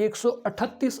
138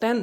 10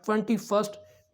21st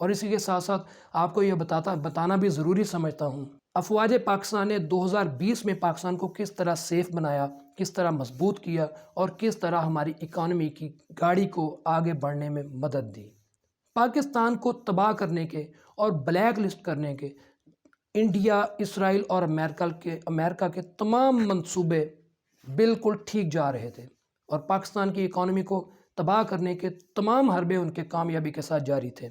اور اسی کے ساتھ ساتھ آپ کو یہ بتانا بھی ضروری سمجھتا ہوں، افواج پاکستان نے 2020 میں پاکستان کو کس طرح سیف بنایا، کس طرح مضبوط کیا اور کس طرح ہماری اکانومی کی گاڑی کو آگے بڑھنے میں مدد دی۔ پاکستان کو تباہ کرنے کے اور بلیک لسٹ کرنے کے انڈیا، اسرائیل اور امریکہ کے تمام منصوبے بالکل ٹھیک جا رہے تھے، اور پاکستان کی اکانومی کو تباہ کرنے کے تمام حربے ان کے کامیابی کے ساتھ جاری تھے،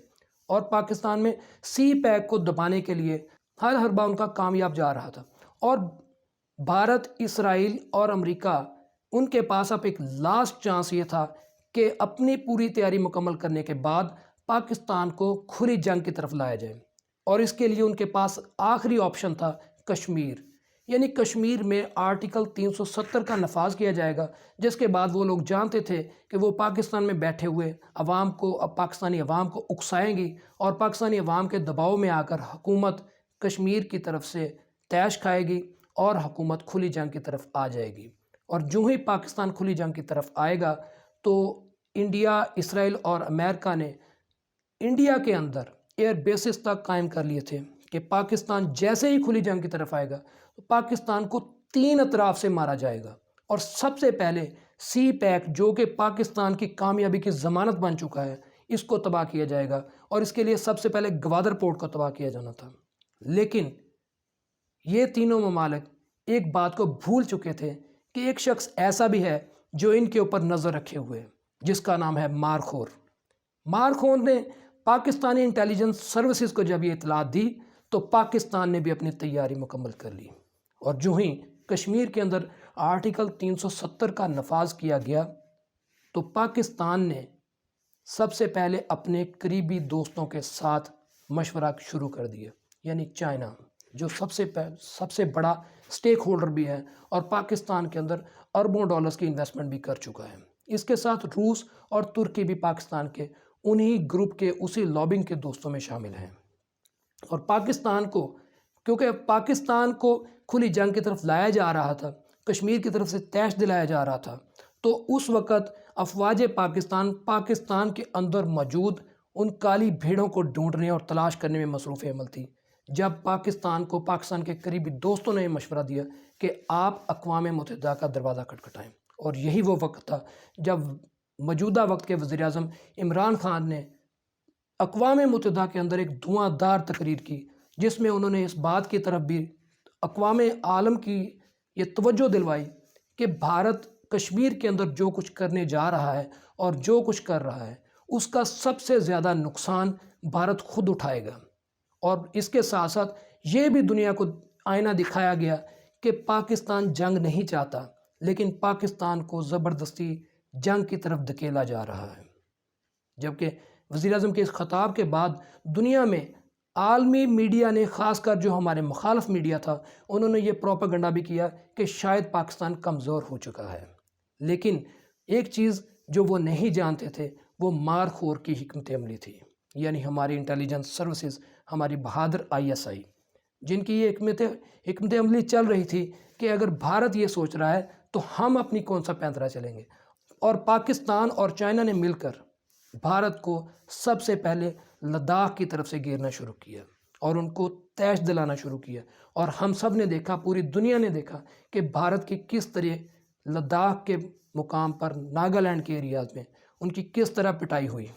اور پاکستان میں سی پیک کو دبانے کے لیے ہر حربہ ان کا کامیاب جا رہا تھا۔ اور بھارت، اسرائیل اور امریکہ، ان کے پاس اب ایک لاسٹ چانس یہ تھا کہ اپنی پوری تیاری مکمل کرنے کے بعد پاکستان کو کھلی جنگ کی طرف لایا جائے، اور اس کے لیے ان کے پاس آخری آپشن تھا کشمیر، یعنی کشمیر میں آرٹیکل 370 کا نفاذ کیا جائے گا، جس کے بعد وہ لوگ جانتے تھے کہ وہ پاکستان میں بیٹھے ہوئے پاکستانی عوام کو اکسائیں گی، اور پاکستانی عوام کے دباؤ میں آ کر حکومت کشمیر کی طرف سے تیش کھائے گی اور حکومت کھلی جنگ کی طرف آ جائے گی۔ اور جو ہی پاکستان کھلی جنگ کی طرف آئے گا تو انڈیا، اسرائیل اور امریکہ نے انڈیا کے اندر ایئر بیسز تک قائم کر لیے تھے کہ پاکستان جیسے ہی کھلی جنگ کی طرف آئے گا تو پاکستان کو 3 اطراف سے مارا جائے گا، اور سب سے پہلے سی پیک، جو کہ پاکستان کی کامیابی کی ضمانت بن چکا ہے، اس کو تباہ کیا جائے گا، اور اس کے لیے سب سے پہلے گوادر پورٹ کو تباہ کیا جانا تھا۔ لیکن یہ تینوں ممالک ایک بات کو بھول چکے تھے کہ ایک شخص ایسا بھی ہے جو ان کے اوپر نظر رکھے ہوئے، جس کا نام ہے مارخور۔ مارخور نے پاکستانی انٹیلیجنس سروسز کو جب یہ اطلاع دی تو پاکستان نے بھی اپنی تیاری مکمل کر لی، اور جو ہی کشمیر کے اندر آرٹیکل 370 کا نفاذ کیا گیا تو پاکستان نے سب سے پہلے اپنے قریبی دوستوں کے ساتھ مشورہ شروع کر دیا، یعنی چائنا، جو سب سے بڑا سٹیک ہولڈر بھی ہے اور پاکستان کے اندر اربوں ڈالرز کی انویسٹمنٹ بھی کر چکا ہے۔ اس کے ساتھ روس اور ترکی بھی پاکستان کے انہی گروپ کے اسی لابنگ کے دوستوں میں شامل ہیں، اور پاکستان کو، کیونکہ پاکستان کو کھلی جنگ کی طرف لایا جا رہا تھا، کشمیر کی طرف سے تیش دلایا جا رہا تھا، تو اس وقت افواج پاکستان کے اندر موجود ان کالی بھیڑوں کو ڈھونڈنے اور تلاش کرنے میں مصروف عمل تھی، جب پاکستان کے قریبی دوستوں نے یہ مشورہ دیا کہ آپ اقوام متحدہ کا دروازہ کھٹکھٹائیں، اور یہی وہ وقت تھا جب موجودہ وقت کے وزیر اعظم عمران خان نے اقوام متحدہ کے اندر ایک دھواں دار تقریر کی، جس میں انہوں نے اس بات کی طرف بھی اقوام عالم کی یہ توجہ دلوائی کہ بھارت کشمیر کے اندر جو کچھ کرنے جا رہا ہے اور جو کچھ کر رہا ہے، اس کا سب سے زیادہ نقصان بھارت خود اٹھائے گا۔ اور اس کے ساتھ ساتھ یہ بھی دنیا کو آئینہ دکھایا گیا کہ پاکستان جنگ نہیں چاہتا، لیکن پاکستان کو زبردستی جنگ کی طرف دھکیلا جا رہا ہے۔ جبکہ وزیر اعظم کے اس خطاب کے بعد دنیا میں عالمی میڈیا نے، خاص کر جو ہمارے مخالف میڈیا تھا، انہوں نے یہ پروپیگنڈا بھی کیا کہ شاید پاکستان کمزور ہو چکا ہے۔ لیکن ایک چیز جو وہ نہیں جانتے تھے وہ مارخور کی حکمت عملی تھی، یعنی ہماری انٹیلیجنس سروسز، ہماری بہادر ISI، جن کی یہ حکمت عملی چل رہی تھی کہ اگر بھارت یہ سوچ رہا ہے تو ہم اپنی کون سا پینترا چلیں گے۔ اور پاکستان اور چائنا نے مل کر بھارت کو سب سے پہلے لداخ کی طرف سے گھیرنا شروع کیا اور ان کو تیش دلانا شروع کیا، اور ہم سب نے دیکھا، پوری دنیا نے دیکھا کہ بھارت کی کس طرح لداخ کے مقام پر، ناگالینڈ کے ایریاز میں ان کی کس طرح پٹائی ہوئی۔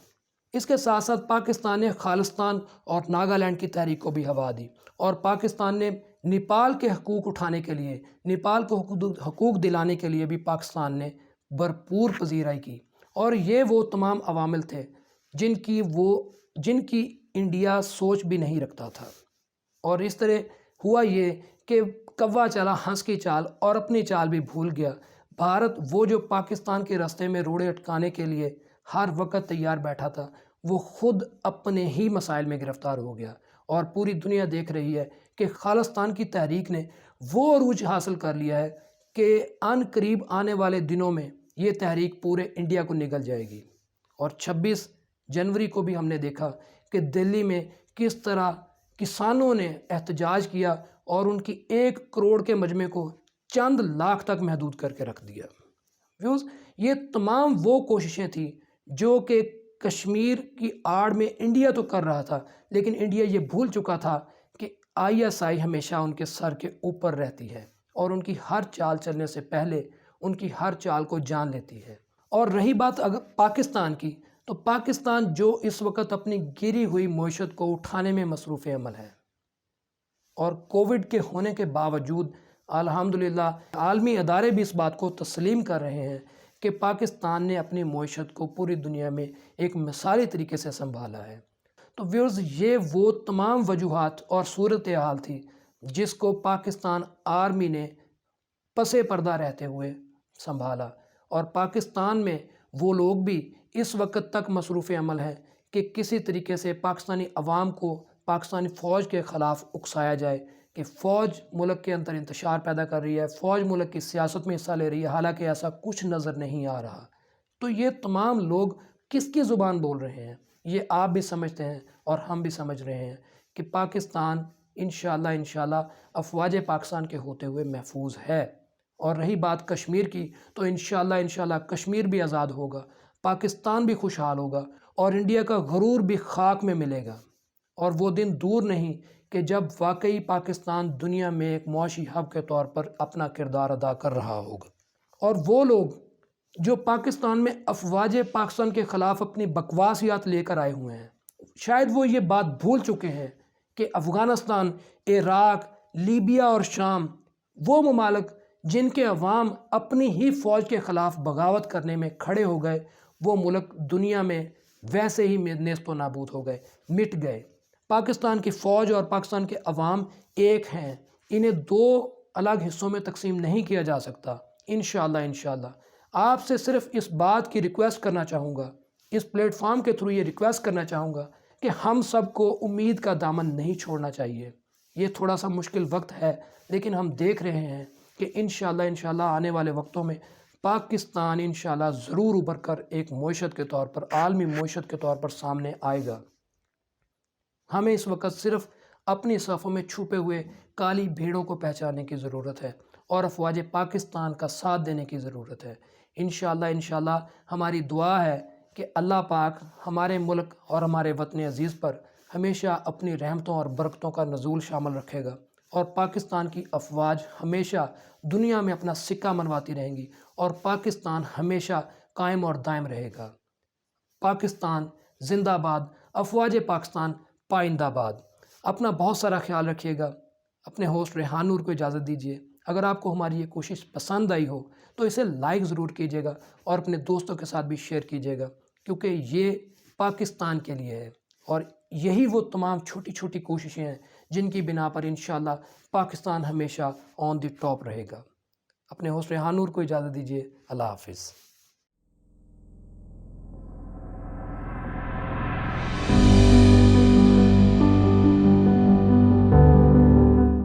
اس کے ساتھ ساتھ پاکستان نے خالستان اور ناگالینڈ کی تحریک کو بھی ہوا دی، اور پاکستان نے نیپال کے حقوق اٹھانے کے لیے، نیپال کو حقوق دلانے کے لیے بھی پاکستان نے بھرپور پذیرائی کی، اور یہ وہ تمام عوامل تھے جن کی انڈیا سوچ بھی نہیں رکھتا تھا۔ اور اس طرح ہوا یہ کہ کوا چلا ہنس کی چال، اور اپنی چال بھی بھول گیا۔ بھارت، وہ جو پاکستان کے راستے میں روڑے اٹکانے کے لیے ہر وقت تیار بیٹھا تھا، وہ خود اپنے ہی مسائل میں گرفتار ہو گیا، اور پوری دنیا دیکھ رہی ہے کہ خالستان کی تحریک نے وہ عروج حاصل کر لیا ہے کہ ان قریب آنے والے دنوں میں یہ تحریک پورے انڈیا کو نگل جائے گی۔ اور 26 جنوری کو بھی ہم نے دیکھا کہ دلی میں کس طرح کسانوں نے احتجاج کیا اور ان کی 1 کروڑ کے مجمع کو چند لاکھ تک محدود کر کے رکھ دیا۔ یہ تمام وہ کوششیں تھیں جو کہ کشمیر کی آڑ میں انڈیا تو کر رہا تھا، لیکن انڈیا یہ بھول چکا تھا کہ ISI ہمیشہ ان کے سر کے اوپر رہتی ہے اور ان کی ہر چال چلنے سے پہلے ان کی ہر چال کو جان لیتی ہے۔ اور رہی بات اگر پاکستان کی، تو پاکستان جو اس وقت اپنی گری ہوئی معیشت کو اٹھانے میں مصروف عمل ہے، اور کووڈ کے ہونے کے باوجود الحمدللہ عالمی ادارے بھی اس بات کو تسلیم کر رہے ہیں کہ پاکستان نے اپنی معیشت کو پوری دنیا میں ایک مثالی طریقے سے سنبھالا ہے۔ تو ویورز، یہ وہ تمام وجوہات اور صورتحال تھی جس کو پاکستان آرمی نے پس پردہ رہتے ہوئے سنبھالا، اور پاکستان میں وہ لوگ بھی اس وقت تک مصروف عمل ہیں کہ کسی طریقے سے پاکستانی عوام کو پاکستانی فوج کے خلاف اکسایا جائے کہ فوج ملک کے اندر انتشار پیدا کر رہی ہے، فوج ملک کی سیاست میں حصہ لے رہی ہے، حالانکہ ایسا کچھ نظر نہیں آ رہا۔ تو یہ تمام لوگ کس کی زبان بول رہے ہیں؟ یہ آپ بھی سمجھتے ہیں اور ہم بھی سمجھ رہے ہیں کہ پاکستان انشاءاللہ افواج پاکستان کے ہوتے ہوئے محفوظ ہے۔ اور رہی بات کشمیر کی، تو انشاءاللہ کشمیر بھی آزاد ہوگا، پاکستان بھی خوشحال ہوگا، اور انڈیا کا غرور بھی خاک میں ملے گا۔ اور وہ دن دور نہیں کہ جب واقعی پاکستان دنیا میں ایک معاشی ہب کے طور پر اپنا کردار ادا کر رہا ہوگا۔ اور وہ لوگ جو پاکستان میں افواج پاکستان کے خلاف اپنی بکواسیات لے کر آئے ہوئے ہیں، شاید وہ یہ بات بھول چکے ہیں کہ افغانستان، عراق، لیبیا اور شام، وہ ممالک جن کے عوام اپنی ہی فوج کے خلاف بغاوت کرنے میں کھڑے ہو گئے، وہ ملک دنیا میں ویسے ہی نیست و نابود ہو گئے، مٹ گئے۔ پاکستان کی فوج اور پاکستان کے عوام ایک ہیں، انہیں دو الگ حصوں میں تقسیم نہیں کیا جا سکتا۔ انشاءاللہ آپ سے صرف اس بات کی ریکویسٹ کرنا چاہوں گا، اس پلیٹ فارم کے تھرو یہ ریکویسٹ کرنا چاہوں گا کہ ہم سب کو امید کا دامن نہیں چھوڑنا چاہیے۔ یہ تھوڑا سا مشکل وقت ہے، لیکن ہم دیکھ رہے ہیں کہ انشاءاللہ آنے والے وقتوں میں پاکستان انشاءاللہ ضرور ابھر کر ایک معیشت کے طور پر، عالمی معیشت کے طور پر سامنے آئے گا۔ ہمیں اس وقت صرف اپنی صفوں میں چھپے ہوئے کالی بھیڑوں کو پہچاننے کی ضرورت ہے اور افواج پاکستان کا ساتھ دینے کی ضرورت ہے۔ انشاءاللہ ہماری دعا ہے کہ اللہ پاک ہمارے ملک اور ہمارے وطن عزیز پر ہمیشہ اپنی رحمتوں اور برکتوں کا نزول شامل رکھے گا، اور پاکستان کی افواج ہمیشہ دنیا میں اپنا سکہ منواتی رہیں گی، اور پاکستان ہمیشہ قائم اور دائم رہے گا۔ پاکستان زندہ باد، افواج پاکستان پائندہ باد۔ اپنا بہت سارا خیال رکھیے گا۔ اپنے ہوسٹ ریحان نور کو اجازت دیجیے۔ اگر آپ کو ہماری یہ کوشش پسند آئی ہو تو اسے لائک ضرور کیجیے گا، اور اپنے دوستوں کے ساتھ بھی شیئر کیجیے گا، کیونکہ یہ پاکستان کے لیے ہے، اور یہی وہ تمام چھوٹی چھوٹی کوششیں ہیں جن کی بنا پر انشاءاللہ پاکستان ہمیشہ آن دی ٹاپ رہے گا۔ اپنے ہوسٹ ریحان نور کو اجازت دیجیے۔ اللہ حافظ۔